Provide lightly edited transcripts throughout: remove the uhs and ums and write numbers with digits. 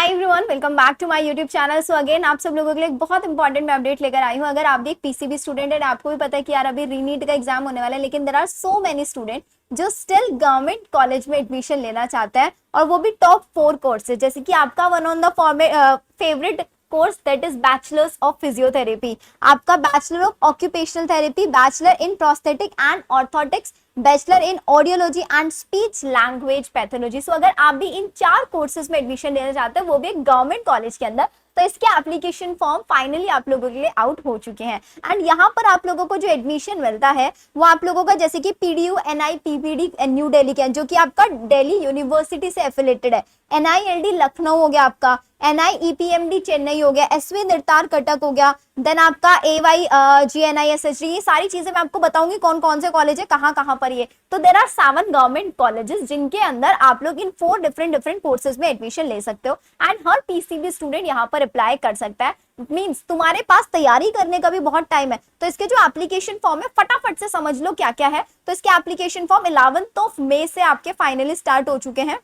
Hi everyone, welcome back to my YouTube channel. So again आप सब लोगों के लिए एक बहुत इंपॉर्टेंट मैं अपडेट लेकर आई हूँ। अगर आप भी एक पीसीबी स्टूडेंट है, आपको भी पता है कि यार अभी रीनीट का एग्जाम होने वाला है, लेकिन there are so many student जो स्टिल गवर्नमेंट कॉलेज में एडमिशन लेना चाहता है, और वो भी टॉप 4 कोर्सेज, जैसे कि आपका one on the favourite course that is bachelors of physiotherapy, आपका bachelor of occupational therapy, bachelor in prosthetic and orthotics, bachelor in audiology and speech language pathology. So अगर आप भी इन 4 कोर्सेज में एडमिशन लेना चाहते हैं, वो भी एक गवर्नमेंट कॉलेज के अंदर, तो इसके एप्लीकेशन फॉर्म फाइनली आप लोगों के लिए आउट हो चुके हैं। एंड यहाँ पर आप लोगों को जो एडमिशन मिलता है वो आप लोगों का जैसे कि P D U, N I, P P D New Delhi के, जो कि आपका दिल्ली यूनिवर्सिटी से एफिलेटेड है, एनआईएलडी लखनऊ हो गया आपका, एनआईईपीएमडी चेन्नई हो गया, एसवी निर्तार कटक हो गया, देन आपका एवाई जीएनआईएसएचडी, ये सारी चीजें मैं आपको बताऊंगी कौन कौन से कॉलेज है, कहाँ कहाँ पर ये। तो देर आर 7 गवर्नमेंट कॉलेजेस जिनके अंदर आप लोग इन 4 डिफरेंट कोर्सेज में एडमिशन ले सकते हो, एंड हर पीसीबी स्टूडेंट यहाँ पर अप्लाई कर सकता है। मींस तुम्हारे पास तैयारी करने का भी बहुत टाइम है, तो इसके जो एप्लीकेशन फॉर्म है फटाफट से समझ लो क्या क्या है। तो इसके एप्लीकेशन फॉर्म 11 मई से आपके फाइनली स्टार्ट हो चुके हैं।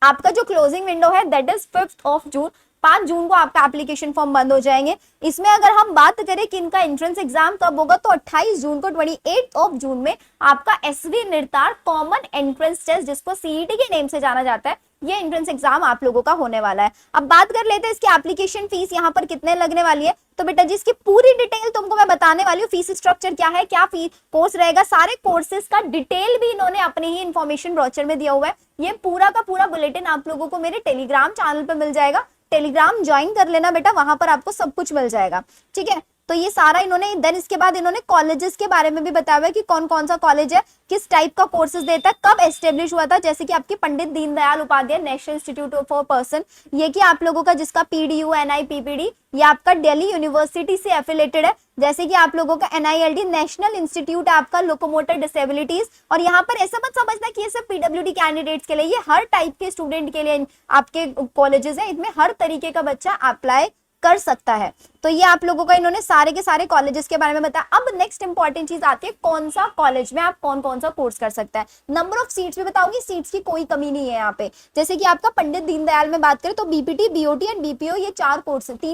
आपका जो क्लोजिंग विंडो है दैट इज 5 जून, 5 जून को आपका एप्लीकेशन फॉर्म बंद हो जाएंगे। इसमें अगर हम बात करें कि इनका एंट्रेंस एग्जाम कब होगा, तो 28 जून को, 28 जून में आपका एसवी निर्तार कॉमन एंट्रेंस टेस्ट, जिसको सीईटी के नेम से जाना जाता है, ये एंट्रेंस एग्जाम आप लोगों का होने वाला है। अब बात कर लेते हैं इसकी एप्लीकेशन फीस यहाँ पर कितने लगने वाली है। तो बेटा जी इसकी पूरी डिटेल तुमको मैं बताने वाली हूँ, फीस स्ट्रक्चर क्या है, क्या फीस कोर्स रहेगा, सारे कोर्सेज का डिटेल भी इन्होंने अपने ही इन्फॉर्मेशन ब्रोचर में दिया हुआ है। ये पूरा का पूरा बुलेटिन आप लोगों को मेरे टेलीग्राम चैनल पे मिल जाएगा, टेलीग्राम ज्वाइन कर लेना बेटा, वहां पर आपको सब कुछ मिल जाएगा, ठीक है। तो ये सारा इन्होंने, देन इसके बाद इन्होंने कॉलेजेस के बारे में भी बताया हुआ है कि कौन कौन सा कॉलेज है, किस टाइप का कोर्सेज देता है, कब एस्टेब्लिश हुआ था, जैसे कि आपकी Pandit Deendayal Upadhyaya national institute for person, ये कि आप लोगों का जिसका पीडीयू, एनआई, पीपीडी, ये आपका दिल्ली यूनिवर्सिटी से एफिलेटेड है, जैसे कि आप लोगों का एनआईएलडी नेशनल इंस्टीट्यूट है आपका लोकोमोटर डिसेबिलिटीज। और यहाँ पर ऐसा मत समझना कि ये सिर्फ पीडब्ल्यूडी कैंडिडेट्स के लिए, ये हर टाइप के स्टूडेंट के लिए आपके कॉलेजेस है, इनमें हर तरीके का बच्चा अप्लाई कर सकता है। तो ये आप लोगों का इन्होंने सारे के सारे कॉलेजेस के बारे में बताया। अब नेक्स्ट इंपॉर्टेंट चीज आती है, कौन सा कॉलेज में आप कौन कौन सा कोर्स कर सकता है। नंबर ऑफ सीट्स भी बताऊंगी, सीट्स की कोई कमी नहीं है यहाँ पे। जैसे कि आपका पंडित दीनदयाल में बात करें तो बीपीटी, बीओटी एंड बीपीओ, ये 3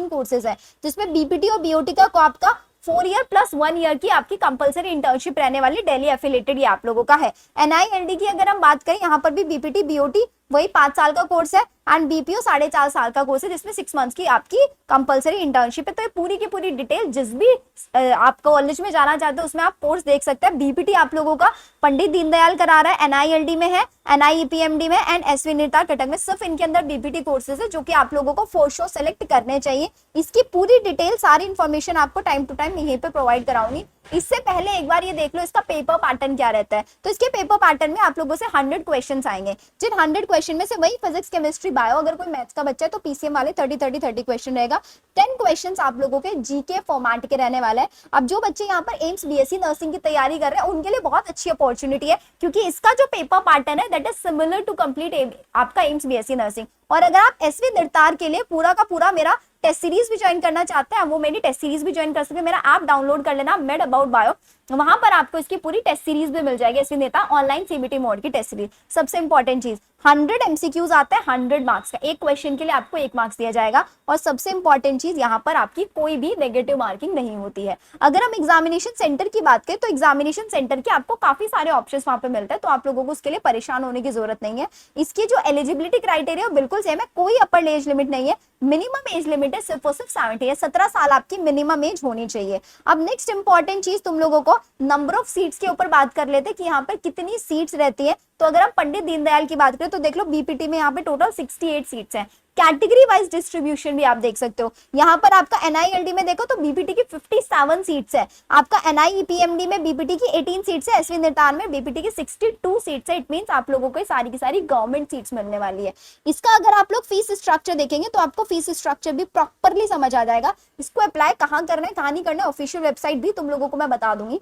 कोर्सेज है, जिसमें बीपीटी और बीओटी का आपका 4 ईयर प्लस 1 ईयर की आपकी कंपलसरी इंटर्नशिप रहने वाली, दिल्ली एफिलेटेड ये आप लोगों का है। एनआईएलडी की अगर हम बात करें, यहाँ पर भी बीपीटी, बीओटी वही 5 साल का कोर्स है, एंड बीपीओ 4.5 साल का कोर्स है, जिसमें 6 मंथ्स की आपकी कंपलसरी इंटर्नशिप है। तो ये पूरी की पूरी डिटेल जिस भी आप कॉलेज में जाना चाहते हो उसमें आप कोर्स देख सकते हैं। बीपीटी आप लोगों का पंडित दीनदयाल करा रहा है, एनआईएलडी में है, एनआईईपीएमडी में एंड एसवी निर्तार कटक में, सिर्फ इनके अंदर बीपीटी कोर्सेज है, जो कि आप लोगों को फॉर श्योर सेलेक्ट करने चाहिए। इसकी पूरी डिटेल, सारी इंफॉर्मेशन आपको टाइम टू टाइम यहीं पे प्रोवाइड कराऊंगी। इससे पहले एक बार ये देख लो इसका पेपर पैटर्न क्या रहता है। तो इसके पेपर पैटर्न में आप लोगों से 100 क्वेश्चंस आएंगे, जिन 100 क्वेश्चन में से वही फिजिक्स, केमिस्ट्री, बायो, अगर कोई मैथ्स का बच्चा है तो पीसीएम वाले 30 क्वेश्चन रहेगा। 10 क्वेश्चंस आप लोगों के जीके फॉर्मेट के रहने वाले हैं। अब जो बच्चे यहाँ पर एम्स बीएससी नर्सिंग की तैयारी कर रहे हैं उनके लिए बहुत अच्छी अपॉर्चुनिटी है, क्योंकि इसका जो पेपर पैटर्न है that is similar to complete आपका एम्स बीएससी नर्सिंग। और अगर आप एसवी निर्तार के लिए पूरा का पूरा मेरा टेस्ट सीरीज भी ज्वाइन करना चाहते हैं, वो मेरी टेस्ट सीरीज भी ज्वाइन कर सकते हैं। मेरा ऐप डाउनलोड कर लेना, मेड अबाउट बायो, वहां पर आपको इसकी पूरी टेस्ट सीरीज भी मिल जाएगी, एसवी निर्तार ऑनलाइन सीबीटी मोड की टेस्ट सीरीज। सबसे इंपॉर्टेंट चीज, 100 एमसीक्यूज आता है 100 मार्क्स का, एक क्वेश्चन के लिए आपको 1 मार्क्स दिया जाएगा। और सबसे इंपॉर्टेंट चीज, यहाँ पर आपकी कोई भी नेगेटिव मार्किंग नहीं होती है। अगर हम एग्जामिनेशन सेंटर की बात करें तो एग्जामिनेशन सेंटर के आपको काफी सारे ऑप्शंस वहां पे मिलते हैं, तो आप लोगों को उसके लिए परेशान होने की जरूरत नहीं है। इसकी जो एलिजिबिलिटी क्राइटेरिया बिल्कुल सेम है, कोई अपर एज लिमिट नहीं है, मिनिमम एज लिमिट है सिर्फ और सिर्फ 70 है, 17 साल आपकी मिनिमम एज होनी चाहिए। अब नेक्स्ट इंपॉर्टेंट चीज तुम लोगों को नंबर ऑफ सीट्स के ऊपर बात कर लेते हैं कि यहाँ पर कितनी सीट्स रहती है। तो अगर हम पंडित दीनदयाल की बात करें तो देख लो बीपीटी में यहाँ पे टोटल 68 सीट्स हैं। कैटेगरी वाइज डिस्ट्रीब्यूशन भी आप देख सकते हो, यहाँ पर आपका एनआईएलडी में देखो तो बीपीटी की 57 सीट्स है, आपका एनआईईपीएमडी में बीपीटी की 18 सीट्स है, एसवी निर्तार में बीपीटी की 62 सीट्स है। इट मींस आप लोगों को सारी की सारी गवर्नमेंट सीट्स मिलने वाली है। इसका अगर आप लोग फीस स्ट्रक्चर देखेंगे तो आपको फीस स्ट्रक्चर भी प्रॉपरली समझ आ जाएगा। इसको अप्लाई कहाँ करना है, कहाँ नहीं करना है, ऑफिशियल वेबसाइट भी तुम लोगों को मैं बता दूंगी।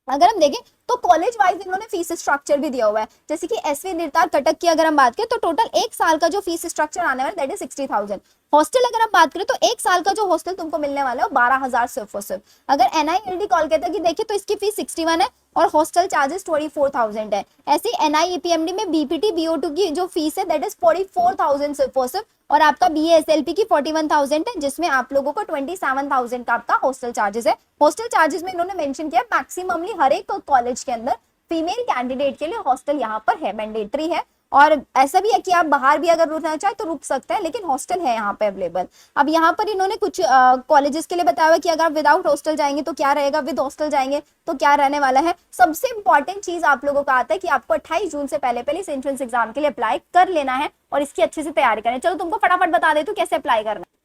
अगर हम देखें तो कॉलेज वाइज इन्होंने फीस स्ट्रक्चर भी दिया हुआ है। जैसे कि एसवी निर्तार कटक की अगर हम बात करें तो टोटल एक साल का जो फीस स्ट्रक्चर आने वाला दैट इज 60,000। हॉस्टल अगर हम बात करें तो एक साल का जो हॉस्टल तुमको मिलने वाला है 12,000 सिर्फ और सिर्फ। अगर एनआईएलडी कोलकाता की देखें तो इसकी फीस 61 है और हॉस्टल चार्जेस 24,000 है। ऐसे एनआईईपीएमडी में बीपीटी बीओ2 की जो फीस है दैट इज 44,000 सिर्फ और सिर्फ, और आपका बीएएसएलपी की 41,000 है, जिसमें आप लोगों को 27,000 का आपका हॉस्टल चार्जेस है। हॉस्टल चार्जेस में इन्होंने मेंशन किया मैक्सिममली हर एक कॉलेज के अंदर फीमेल कैंडिडेट के लिए हॉस्टल यहाँ पर है, मैंडेटरी है। और ऐसा भी है कि आप बाहर भी अगर रुकना चाहे तो रुक सकते हैं, लेकिन हॉस्टल है यहाँ पे अवेलेबल। अब यहाँ पर इन्होंने कुछ कॉलेजेस के लिए बताया हुआ कि अगर आप विदाउट हॉस्टल जाएंगे तो क्या रहेगा, विद हॉस्टल जाएंगे तो क्या रहने वाला है। सबसे इंपॉर्टेंट चीज आप लोगों का आता है कि आपको 28 जून से पहले इस एंट्रेंस एग्जाम के लिए अप्लाई कर लेना है और इसकी अच्छे से तैयारी करें। चलो तुमको फटाफट बता देती हूँ कैसे अप्लाई करना है।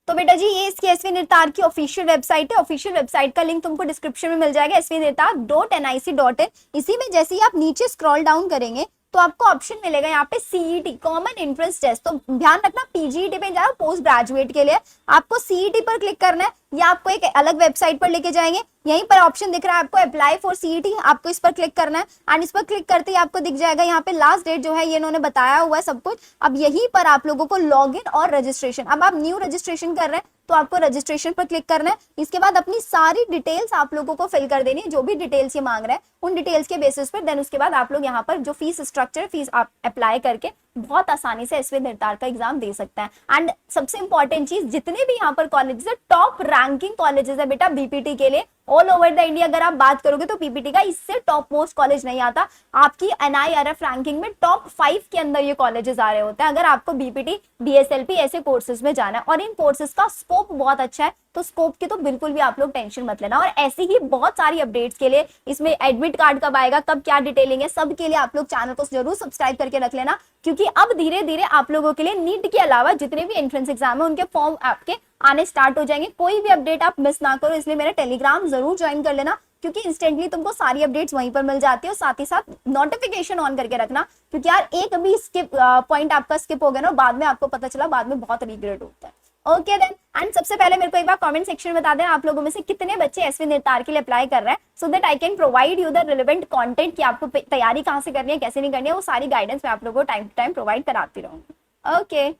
तो बेटा जी ये इसकी एसवी निर्तार की ऑफिशियल वेबसाइट है। ऑफिशियल वेबसाइट का लिंक तुमको डिस्क्रिप्शन में मिल जाएगा, svnirtar.nic.in। इसी में जैसे ही आप नीचे स्क्रॉल डाउन करेंगे तो आपको ऑप्शन मिलेगा यहाँ पे सीईटी कॉमन एंट्रेंस टेस्ट। तो ध्यान रखना पीजीईटी पे जाओ पोस्ट ग्रेजुएट के लिए आपको सीईटी पर क्लिक करना है या आपको एक अलग वेबसाइट पर लेके जाएंगे। यहीं पर ऑप्शन दिख रहा है आपको अप्लाई फॉर सीईटी, आपको इस पर क्लिक करना है एंड इस पर क्लिक करते ही आपको दिख जाएगा यहाँ पे लास्ट डेट जो है ये इन्होंने बताया हुआ है सब कुछ। अब यहीं पर आप लोगों को लॉगिन और रजिस्ट्रेशन, अब आप न्यू रजिस्ट्रेशन कर रहे हैं तो आपको रजिस्ट्रेशन पर क्लिक करना है। इसके बाद अपनी सारी डिटेल्स आप लोगों को फिल कर देनी है, जो भी डिटेल्स ये मांग रहे हैं उन डिटेल्स के बेसिस पर। देन उसके बाद आप लोग यहाँ पर जो फीस स्ट्रक्चर फीस आप अप्लाई करके बहुत आसानी से एसवी निर्तार का एग्जाम दे सकते हैं। एंड सबसे इंपॉर्टेंट चीज, जितने भी यहाँ पर कॉलेजेस है टॉप रैंकिंग कॉलेजेस है बेटा बीपीटी के लिए ऑल ओवर द इंडिया। अगर आप बात करोगे तो पीपीटी का इससे टॉप मोस्ट कॉलेज नहीं आता। आपकी एनआईआरएफ रैंकिंग में टॉप 5 के अंदर ये कॉलेजेस आ रहे होते हैं अगर आपको बीपीटी बीएसएलपी ऐसे कोर्सेज में जाना है। और इन कोर्सेज का स्कोप बहुत अच्छा है, तो स्कोप की तो बिल्कुल भी आप लोग टेंशन मत लेना। और ऐसी ही बहुत सारी अपडेट्स के लिए, इसमें एडमिट कार्ड कब आएगा, कब क्या डिटेलिंग है, सब के लिए आप लोग चैनल को जरूर सब्सक्राइब करके रख लेना, क्योंकि अब धीरे धीरे आप लोगों के लिए नीट के अलावा जितने भी एंट्रेंस एग्जाम है उनके फॉर्म आपके आने स्टार्ट हो जाएंगे। कोई भी अपडेट आप मिस ना करो, इसलिए मेरा टेलीग्राम जरूर ज्वाइन कर लेना, क्योंकि इंस्टेंटली तुमको सारी अपडेट्स वहीं पर मिल जाती है। और साथ ही साथ नोटिफिकेशन ऑन करके रखना, क्योंकि यार एक भी स्किप पॉइंट आपका स्किप हो गया ना, बाद में आपको पता चला, बाद में बहुत रिग्रेट होता है। ओके देन, एंड सबसे पहले मेरे को एक बार कमेंट सेक्शन में बता देना आप लोगों में से कितने बच्चे एसवी निर्तार के लिए अप्लाई कर रहे हैं, so that I can provide you the relevant content कि आपको तैयारी कहाँ से करनी है, कैसे नहीं करनी है, वो सारी गाइडेंस मैं आप लोगों को टाइम टू टाइम प्रोवाइड कराती रहूंगी। ओके